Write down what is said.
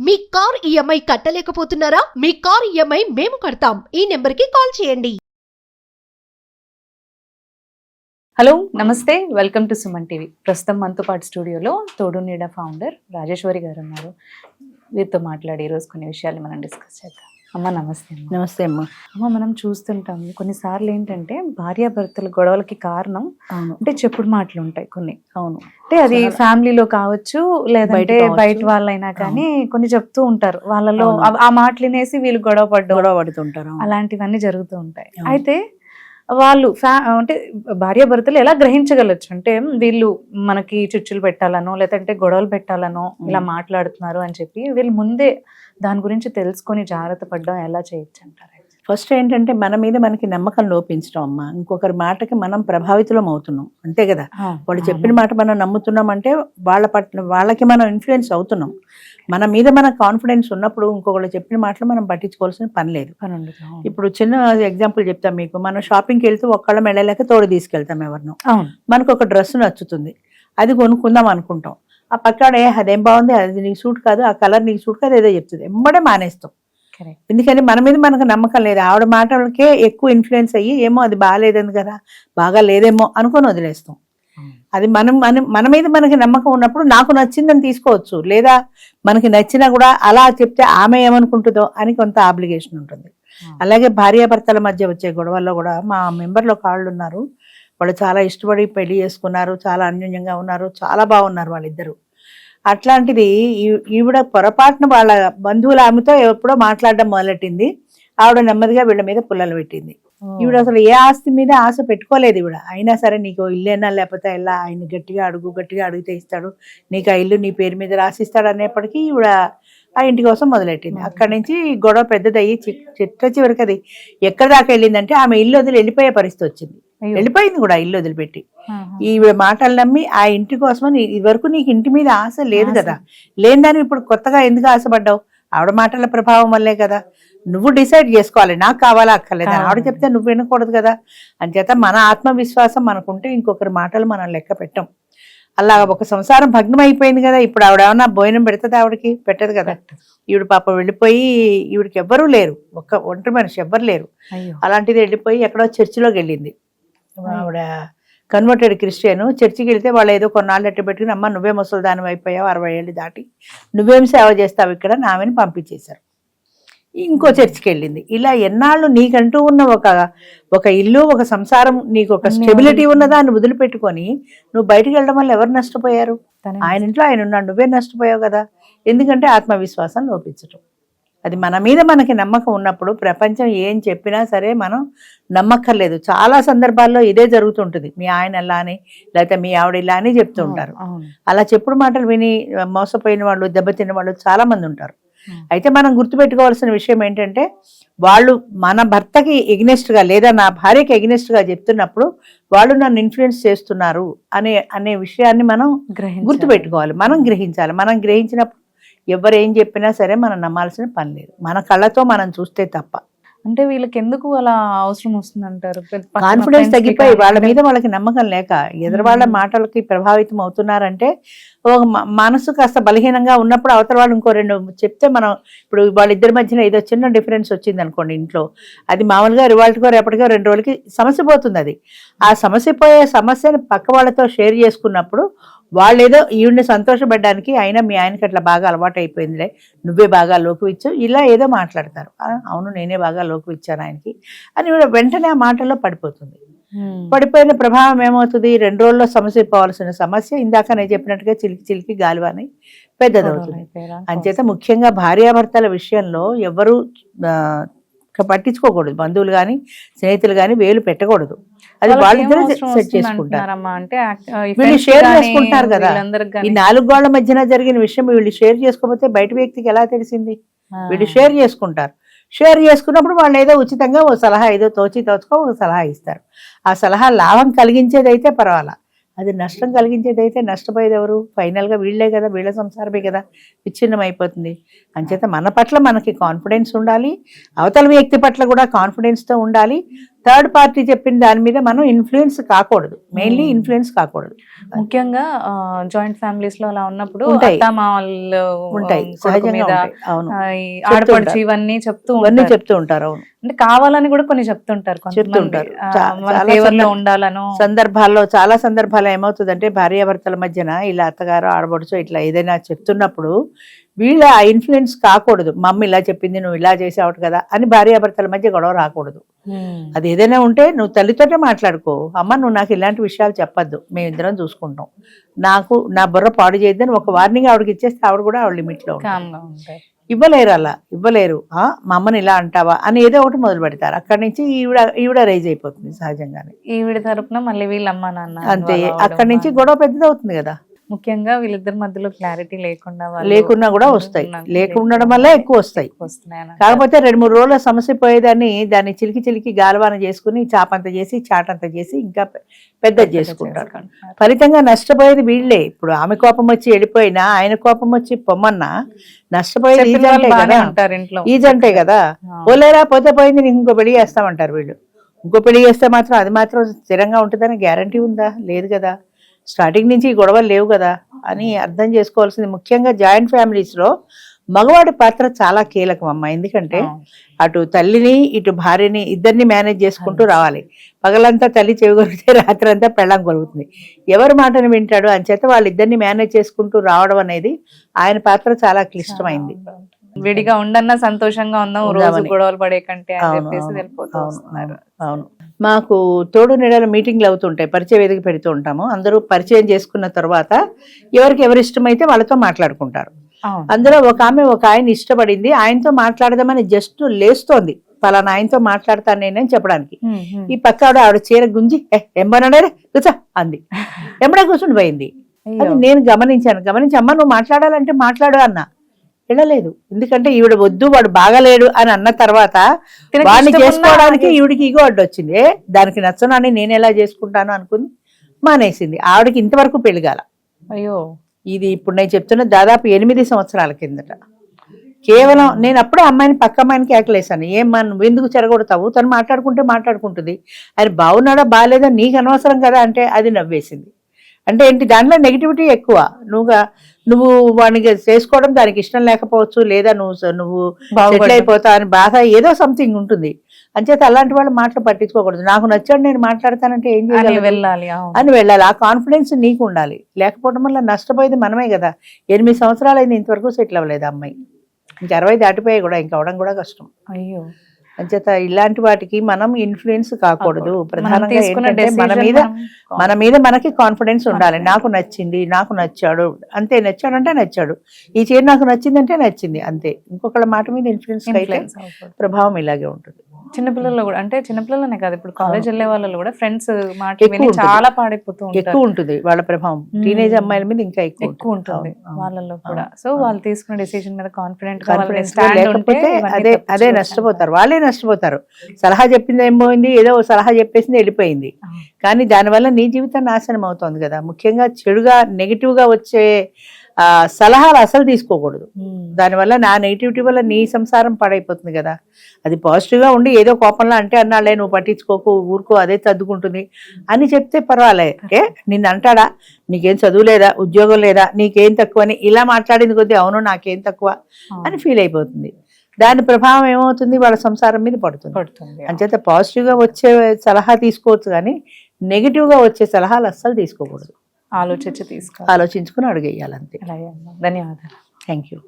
మీ car EMI కట్టలేకపోతున్నారా? మీ car EMI మేము కడతాం. ఈ నెంబర్కి కాల్ చేయండి. హలో నమస్తే, వెల్కమ్ టు సుమన్ టీవీ. ప్రస్తుతం మనతో పాటు స్టూడియోలో తోడు నీడ ఫౌండర్ రాజేశ్వరి గారు ఉన్నారు. వీరితో మాట్లాడి ఈరోజు కొన్ని విషయాలు మనం డిస్కస్ చేద్దాం. అమ్మ నమస్తే. నమస్తే అమ్మ. అమ్మ, మనం చూస్తుంటాం కొన్నిసార్లు ఏంటంటే భార్యాభర్తల గొడవలకి కారణం అంటే చెప్పుడు మాటలు ఉంటాయి కొన్ని. అవును, అంటే అది ఫ్యామిలీలో కావచ్చు, లేదంటే బయట వాళ్ళైనా కానీ కొన్ని చెప్తూ ఉంటారు. వాళ్ళలో ఆ మాటలు వినేసి వీళ్ళు గొడవ పడుతుంటారు. అలాంటివన్నీ జరుగుతూ ఉంటాయి. అయితే వాళ్ళు అంటే భార్యాభర్తలు ఎలా గ్రహించగలచ్చు అంటే వీళ్ళు మనకి చిచ్చులు పెట్టాలనో లేదంటే గొడవలు పెట్టాలనో ఇలా మాట్లాడుతున్నారు అని చెప్పి వీళ్ళు ముందే దాని గురించి తెలుసుకొని జాగ్రత్త పడడం ఎలా చేయొచ్చు అంటారు? ఫస్ట్ ఏంటంటే మన మీద మనకి నమ్మకం లోపించడం అమ్మ. ఇంకొకరి మాటకి మనం ప్రభావితం అవుతున్నాం, అంతే కదా. వాళ్ళు చెప్పిన మాట మనం నమ్ముతున్నాం అంటే వాళ్ళకి మనం ఇన్ఫ్లుయెన్స్ అవుతున్నాం. మన మీద మన కాన్ఫిడెన్స్ ఉన్నప్పుడు ఇంకొకళ్ళు చెప్పిన మాటలు మనం పట్టించుకోవాల్సిన పని లేదు. ఇప్పుడు చిన్న ఎగ్జాంపుల్ చెప్తాం మీకు. మనం షాపింగ్కి వెళ్తే ఒక్కళ్ళం వెళ్ళలేక తోడు తీసుకెళ్తాం ఎవరినో. మనకు ఒక డ్రెస్ నచ్చుతుంది, అది కొనుక్కుందాం అనుకుంటాం. ఆ పక్కడే అదేం బాగుంది, అది నీకు సూట్ కాదు, ఆ కలర్ నీకు సూట్ కాదు, ఏదో చెప్తుంది, ఎంబడే మానేస్తాం. ఎందుకని మన మీద మనకు నమ్మకం లేదు. ఆవిడ మాటలకే ఎక్కువ ఇన్ఫ్లుయెన్స్ అయ్యి ఏమో అది బాగాలేదని కదా, బాగా లేదేమో అనుకొని వదిలేస్తాం. అది మన మీద మనకి నమ్మకం ఉన్నప్పుడు నాకు నచ్చిందని తీసుకోవచ్చు, లేదా మనకి నచ్చినా కూడా అలా చెప్తే ఆమె ఏమనుకుంటుందో అని కొంత ఆబ్లిగేషన్ ఉంటుంది. అలాగే భార్యాభర్తల మధ్య వచ్చే గొడవల్లో కూడా మా మెంబర్లో కాళ్ళు ఉన్నారు. వాళ్ళు చాలా ఇష్టపడి పెళ్లి చేసుకున్నారు, చాలా అన్యోన్యంగా ఉన్నారు, చాలా బాగున్నారు వాళ్ళిద్దరు. అట్లాంటిది ఈవిడ పొరపాటున వాళ్ళ బంధువుల ఆమెతో ఎప్పుడో మాట్లాడడం మొదలెట్టింది. ఆవిడ నెమ్మదిగా వీళ్ళ మీద పుల్లలు పెట్టింది. ఈవిడ అసలు ఏ ఆస్తి మీద ఆశ పెట్టుకోలేదు ఈవిడ. అయినా సరే నీకు ఇల్లేనా లేకపోతే ఎలా, ఆయన గట్టిగా అడిగితే ఇస్తాడు, నీకు ఆ ఇల్లు నీ పేరు మీద రాసిస్తాడు అనేప్పటికీ ఈవిడ ఆ ఇంటి కోసం మొదలెట్టింది. అక్కడి నుంచి గొడవ పెద్దదయ్యి చివరికి అది ఎక్కడి దాకా వెళ్ళిందంటే ఆమె ఇల్లు వదిలి వెళ్ళిపోయే పరిస్థితి వచ్చింది. వెళ్ళిపోయింది కూడా ఇల్లు వదిలిపెట్టి. ఈవిడ మాటలు నమ్మి ఆ ఇంటి కోసమని ఇదివరకు నీకు ఇంటి మీద ఆశ లేదు కదా, లేదని ఇప్పుడు కొత్తగా ఎందుకు ఆశపడ్డావు? ఆవిడ మాటల ప్రభావం వల్లే కదా. నువ్వు డిసైడ్ చేసుకోవాలి, నాకు కావాలా అక్కర్లేదు. ఆవిడ చెప్తే నువ్వు వినకూడదు కదా. అంచేత మన ఆత్మవిశ్వాసం మనకుంటే ఇంకొకరి మాటలు మనం లెక్క పెట్టం. అలా ఒక సంసారం భగ్నం అయిపోయింది కదా. ఇప్పుడు ఆవిడ ఏమన్నా భోజనం పెడుతుంది? ఆవిడకి పెట్టదు కదా. ఈవిడ పాప వెళ్ళిపోయి, ఈవిడికి ఎవ్వరూ లేరు, ఒంటరి మనిషి ఎవ్వరు లేరు. అలాంటిది వెళ్ళిపోయి ఎక్కడో చర్చిలోకి వెళ్ళింది. ఆవిడ కన్వర్టెడ్ క్రిస్టియన్. చర్చికి వెళ్తే వాళ్ళు ఏదో కొన్నాళ్ళు ఎట్టు పెట్టుకుని, అమ్మ నువ్వే ముసలిదానం అయిపోయావు, 60 ఏళ్ళు దాటి నువ్వేం సేవ చేస్తావు ఇక్కడ, నామని పంపించేశారు. ఇంకో చర్చికి వెళ్ళింది. ఇలా ఎన్నాళ్ళు నీకంటూ ఉన్న ఒక ఇల్లు, ఒక సంసారం, నీకు ఒక స్టెబిలిటీ ఉన్నదా అని వదిలిపెట్టుకొని నువ్వు బయటకు వెళ్ళడం వల్ల ఎవరు నష్టపోయారు? ఆయన ఇంట్లో ఆయన ఉన్నాడు, నువ్వే నష్టపోయావు కదా. ఎందుకంటే ఆత్మవిశ్వాసం లోపించటం. అది మన మీద మనకి నమ్మకం ఉన్నప్పుడు ప్రపంచం ఏం చెప్పినా సరే మనం నమ్మక్కర్లేదు. చాలా సందర్భాల్లో ఇదే జరుగుతుంటుంది. మీ ఆయన ఎలా అని, లేకపోతే మీ ఆవిడ ఇలా అని చెప్తూ ఉంటారు. అలా చెప్పుడు మాటలు విని మోసపోయిన వాళ్ళు, దెబ్బతిన్న వాళ్ళు చాలా మంది ఉంటారు. అయితే మనం గుర్తుపెట్టుకోవాల్సిన విషయం ఏంటంటే, వాళ్ళు మన భర్తకి ఎగ్నెస్ట్గా లేదా నా భార్యకి ఎగ్నెస్ట్గా చెప్తున్నప్పుడు వాళ్ళు నన్ను ఇన్ఫ్లుయెన్స్ చేస్తున్నారు అనే విషయాన్ని మనం గుర్తుపెట్టుకోవాలి, మనం గ్రహించాలి. మనం గ్రహించినప్పుడు ఎవరు ఏం చెప్పినా సరే మనం నమ్మాల్సిన పని లేదు, మన కళ్ళతో మనం చూస్తే తప్ప. అంటే వీళ్ళకి ఎందుకు అలా అవసరం వస్తుంది అంటారు? కాన్ఫిడెన్స్ తగ్గిపోయి వాళ్ళ మీద వాళ్ళకి నమ్మకం లేక ఎదురు వాళ్ళ మాటలకి ప్రభావితం అవుతున్నారంటే, ఒక మనసు కాస్త బలహీనంగా ఉన్నప్పుడు అవతల వాళ్ళు ఇంకో రెండు చెప్తే, మనం ఇప్పుడు వాళ్ళిద్దరి మధ్యన ఏదో చిన్న డిఫరెన్స్ వచ్చింది అనుకోండి ఇంట్లో, అది మామూలుగా రివాల్ట్కో రేపటికో 2 రోజులకి సమస్య పోతుంది. అది ఆ సమస్య పోయే సమస్యను పక్క వాళ్ళతో షేర్ చేసుకున్నప్పుడు వాళ్ళు ఏదో ఈవిడ్ని సంతోషపడడానికి, అయినా మీ ఆయనకి అట్లా బాగా అలవాటు అయిపోయిందిలే, నువ్వే బాగా లోకు ఇచ్చు, ఇలా ఏదో మాట్లాడతారు. అవును నేనే బాగా లోకు ఇచ్చాను ఆయనకి అని వెంటనే ఆ మాటల్లో పడిపోతుంది. పడిపోయిన ప్రభావం ఏమవుతుంది? 2 రోజుల్లో సమస్య పోవాల్సిన సమస్య ఇందాక నేను చెప్పినట్టుగా చిలికి గాలివాని పెద్దదవుతుంది. అంచేత ముఖ్యంగా భార్యాభర్తల విషయంలో ఎవరు పట్టించుకోకూడదు. బంధువులు కానీ స్నేహితులు కానీ వేలు పెట్టకూడదు. అది వాళ్ళిద్దరూ సెట్ చేసుకుంటారు. వీళ్ళు షేర్ చేసుకుంటారు కదా. ఈ 4 గోళ్ల మధ్యన జరిగిన విషయం వీళ్ళు షేర్ చేసుకోకపోతే బయట వ్యక్తికి ఎలా తెలిసింది? వీళ్ళు షేర్ చేసుకుంటారు. షేర్ చేసుకున్నప్పుడు వాళ్ళు ఏదో ఉచితంగా ఓ సలహా ఏదో తోచుకో ఒక సలహా ఇస్తారు. ఆ సలహా లాభం కలిగించేదైతే పర్వాలా, అది నష్టం కలిగించేదైతే నష్టపోయేది ఎవరు? ఫైనల్గా వీళ్ళే కదా, వీళ్ళ సంసారమే కదా విచ్ఛిన్నం అయిపోతుంది. అంచేత మన పట్ల మనకి కాన్ఫిడెన్స్ ఉండాలి, అవతల వ్యక్తి పట్ల కూడా కాన్ఫిడెన్స్తో ఉండాలి. థర్డ్ పార్టీ చెప్పిన దాని మీద మనం ఇన్ఫ్లుయెన్స్ కాకూడదు, మెయిన్లీ ఇన్ఫ్లుయెన్స్ కాకూడదు. ముఖ్యంగా జాయింట్ ఫ్యామిలీస్ లో అలా ఉన్నప్పుడు ఉంటాయి. అత్తమామలు ఉంటాయి, కొడుకు సహజంగా మీద, ఉంటాయి. అవును, ఈ ఆడపడుచు ఇవన్నీ చెప్తూ ఉంటారు. అవును, అంటే కావాలని కూడా కొన్ని చెప్తుంటారు కొంతమంది. చెప్తుంటారు. మన favor లో ఉండాలను. చాలా సందర్భాల్లో ఏమవుతుందంటే భార్యాభర్తల మధ్యన ఇలా అత్తగారు ఆడబడుచు ఇట్లా ఏదైనా చెప్తున్నప్పుడు వీళ్ళ ఆ ఇన్ఫ్లుయెన్స్ కాకూడదు. మమ్మీ ఇలా చెప్పింది, నువ్వు ఇలా చేసావు కదా అని భార్యాభర్తల మధ్య గొడవ రాకూడదు. అది ఏదైనా ఉంటే నువ్వు తల్లితోనే మాట్లాడుకో, అమ్మ నువ్వు నాకు ఇలాంటి విషయాలు చెప్పొద్దు, మేమిద్దరం చూసుకుంటాం, నాకు నా బుర్ర పాడు చేయొద్దని ఒక వార్నింగ్ ఆవిడకి ఇచ్చేస్తే ఆవిడ కూడా ఆవిడ లిమిట్లో ఉంటుంది. కామ్గా ఉంటాయి. ఇవ్వలేరు, అలా ఇవ్వలేరు. మా అమ్మని ఇలా అంటావా అని ఏదో ఒకటి మొదలు పెడతారు. అక్కడి నుంచి ఈవిడ రైజ్ అయిపోతుంది సహజంగానే. ఈవిడ తరపున మళ్ళీ వీళ్ళ అమ్మ నాన్న అంతే, involve అవ్వడం అక్కడి నుంచి వల్ల. గొడవ పెద్దది అవుతుంది కదా. ముఖ్యంగా వీళ్ళిద్దరి మధ్యలో క్లారిటీ లేకుండా లేకున్నా కూడా వస్తాయి, లేకుండడం వల్ల ఎక్కువ వస్తాయి. వస్తున్నాయి. కాకపోతే 2-3 రోజుల సమస్య పోయేదాన్ని దాన్ని చిలికి గాలవాన చేసుకుని చాపంత చేసి చాటంత చేసి ఇంకా పెద్దది చేసుకుంటారు. ఫలితంగా నష్టపోయేది వీళ్ళే. ఇప్పుడు ఆమె కోపం వచ్చి వెళ్ళిపోయినా, ఆయన కోపం వచ్చి పొమ్మన్నా నష్టపోయేది ఈజంటే కదా. పోలేరా, పోతే పోయింది, నీకు ఇంకో పెళ్లి చేస్తామంటారు వీళ్ళు. ఇంకో పెళ్లి చేస్తే మాత్రం అది మాత్రం స్థిరంగా ఉంటుందని గ్యారంటీ ఉందా? లేదు కదా. స్టార్టింగ్ నుంచి ఈ గొడవలు లేవు కదా అని అర్థం చేసుకోవాల్సింది. ముఖ్యంగా జాయింట్ ఫ్యామిలీస్లో మగవాడి పాత్ర చాలా కీలకం అమ్మ. ఎందుకంటే అటు తల్లిని ఇటు భార్యని ఇద్దరిని మేనేజ్ చేసుకుంటూ రావాలి. పగలంతా తల్లి చెవిగొరిగితే రాత్రి అంతా పెళ్ళం కొలుగుతుంది. ఎవరి మాటను వింటాడు? అంచేత వాళ్ళిద్దరిని మేనేజ్ చేసుకుంటూ రావడం అనేది ఆయన పాత్ర చాలా క్లిష్టమైంది. విడిగా ఉండన్నా సంతోషంగా ఉందాం, రోజు గొడవలు పడే కంటే అని చెప్పేసి వెళ్ళిపోతూ వస్తున్నారు. అవును, మాకు తోడు నీడల మీటింగ్లు అవుతుంటాయి, పరిచయ వేదిక పెడుతూ ఉంటాము. అందరూ పరిచయం చేసుకున్న తర్వాత ఎవరికి ఎవరు ఇష్టమైతే వాళ్ళతో మాట్లాడుకుంటారు. అందులో ఒక ఆయన ఇష్టపడింది, ఆయనతో మాట్లాడదామని జస్ట్ లేస్తోంది, పలానా ఆయనతో మాట్లాడతాను నేనని చెప్పడానికి. ఈ పక్క ఆవిడ చీర గుంజి ఎంబనడే కూర్చో అంది, ఎంబడే కూర్చుని పోయింది. అది నేను గమనించి అమ్మ నువ్వు మాట్లాడాలంటే మాట్లాడు అన్నా. వెళ్ళలేదు, ఎందుకంటే ఈవిడ వద్దు వాడు బాగలేడు అని అన్న తర్వాత వాడిని చేసుకోవడానికి ఈవిడికి ఇగో అడ్డొచ్చింది. దానికి నచ్చనని నేను ఎలా చేసుకుంటాను అనుకుని మానేసింది. ఆవిడకి ఇంతవరకు పెళ్లిగాల. అయ్యో, ఇది ఇప్పుడు నేను చెప్తున్న దాదాపు 8 సంవత్సరాల కిందట. కేవలం నేను అప్పుడే అమ్మాయిని పక్క అమ్మాయిని కేకలేసాను, ఏమ్మా నువ్వు ఎందుకు చెరగొడతావు, తను మాట్లాడుకుంటుంది, ఆయన బాగున్నాడా బాగాలేదా నీకు అనవసరం కదా అంటే అది నవ్వేసింది. అంటే ఏంటి, దాంట్లో నెగిటివిటీ ఎక్కువ. నువ్వు వాడిని చేసుకోవడం దానికి ఇష్టం లేకపోవచ్చు, లేదా నువ్వు సెటిల్ అయిపోతావు అని బాధ, ఏదో సంథింగ్ ఉంటుంది. అంచేత అలాంటి వాళ్ళు మాటలు పట్టించుకోకూడదు. నాకు నచ్చాడు నేను మాట్లాడతానంటే ఏం చేయాలి, వెళ్ళాలి అని వెళ్ళాలి. ఆ కాన్ఫిడెన్స్ నీకు ఉండాలి. లేకపోవడం వల్ల నష్టపోయేది మనమే కదా. 8 సంవత్సరాలు అయింది, ఇంతవరకు సెటిల్ అవ్వలేదు అమ్మాయి. ఇంకా 60 దాటిపోయాయి కూడా, ఇంకా అవడం కూడా కష్టం. అయ్యో, అంచేత ఇలాంటి వాటికి మనం ఇన్ఫ్లుయెన్స్ కాకూడదు. ప్రధానంగా ఏంటంటే మన మీద మనకి కాన్ఫిడెన్స్ ఉండాలి. నాకు నచ్చింది, నాకు నచ్చాడు, అంతే. నచ్చాడంటే నచ్చాడు, ఈ చీర నాకు నచ్చిందంటే నచ్చింది, అంతే. ఇంకొకళ్ళ మాట మీద ఇన్ఫ్లుయెన్స్ అయితే ప్రభావం ఇలాగే ఉంటుంది. చిన్నపిల్లల్లో కూడా, అంటే చిన్నపిల్లలనే కాదు, ఇప్పుడు కాలేజ్ వెళ్ళే వాళ్ళలో కూడా ఫ్రెండ్స్ మాట విని చాలా పాడైపోతూ ఉంటారు. ఎక్కువ ఉంటుంది వాళ్ళ ప్రభావం. టీనేజ్ అమ్మాయిల మీద ఇంకా ఎక్కువ ఉంటుంది వాళ్ళల్లో కూడా. సో వాళ్ళు తీసుకున్న డెసిషన్ మీద కాన్ఫిడెంట్ లేకపోతే అదే నష్టపోతారు, వాళ్ళే నష్టపోతారు. సలహా చెప్పింది ఏం పోయింది, ఏదో సలహా చెప్పేసింది వెళ్ళిపోయింది, కానీ దానివల్ల నీ జీవితం నాశనం అవుతుంది కదా. ముఖ్యంగా చెడుగా నెగిటివ్ గా వచ్చే సలహాలు అసలు తీసుకోకూడదు. దానివల్ల నా నెగిటివిటీ వల్ల నీ సంసారం పాడైపోతుంది కదా. అది పాజిటివ్గా ఉండి ఏదో కోపంలో అంటే అన్నాళ్ళే నువ్వు పట్టించుకోకు, ఊరుకో, అదే సర్దుకుంటుంది అని చెప్తే పర్వాలే. నిన్ను అంటాడా, నీకేం చదువు లేదా, ఉద్యోగం లేదా, నీకేం తక్కువ అని ఇలా మాట్లాడింది కొద్దీ అవును నాకేం తక్కువ అని ఫీల్ అయిపోతుంది. దాని ప్రభావం ఏమవుతుంది, వాళ్ళ సంసారం మీద పడుతుంది. అంచేత పాజిటివ్గా వచ్చే సలహా తీసుకోవచ్చు, కానీ నెగిటివ్గా వచ్చే సలహాలు అస్సలు తీసుకోకూడదు. ఆలోచించుకుని అడుగేయాలి, అంతే. ధన్యవాదాలు. Thank you.